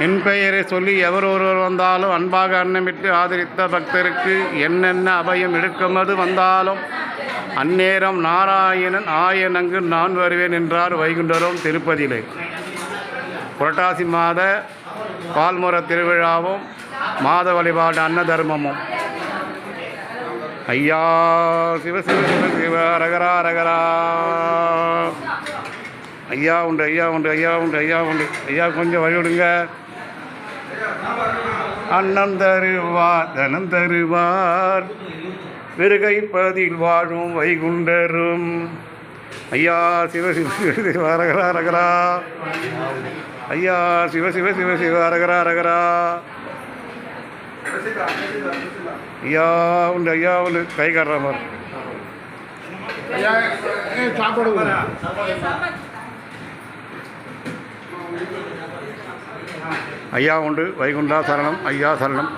என் பெயரை சொல்லி எவர் ஒருவர் வந்தாலும் அன்பாக அன்னமிட்டு ஆதரித்த பக்தருக்கு என்னென்ன அபயம் எடுக்குமது வந்தாலும் அந்நேரம் நாராயணன் ஆயனங்கு நான் வருவேன் என்றார் வைகுண்டரும் திருப்பதியிலே. புரட்டாசி மாத பால்முறை திருவிழாவும் மாத வழிபாடு அன்ன தர்மமும். ஐயா சிவ சிவ சிவ சிவ ரகரா ரகரா. ஐயா உண்டு, ஐயா உண்டு, ஐயா உண்டு, ஐயா உண்டு. ஐயா கொஞ்சம் வழிவிடுங்க. அன்னம் தருவார் தனம் தருவார் விருகைப்பதில் வாழும் வைகுண்டரும். ஐயா சிவ சிவ சிவ சிவ ரகரா ரகரா. ஐயா சிவ சிவ சிவ சிவ ரகரா ரகரா. ஐயா உண்டு, ஐயா உண்டு. கை காட்டுற மாதிரி ஐயா உண்டு. வைகுண்டா சரணம். ஐயா சரணம்.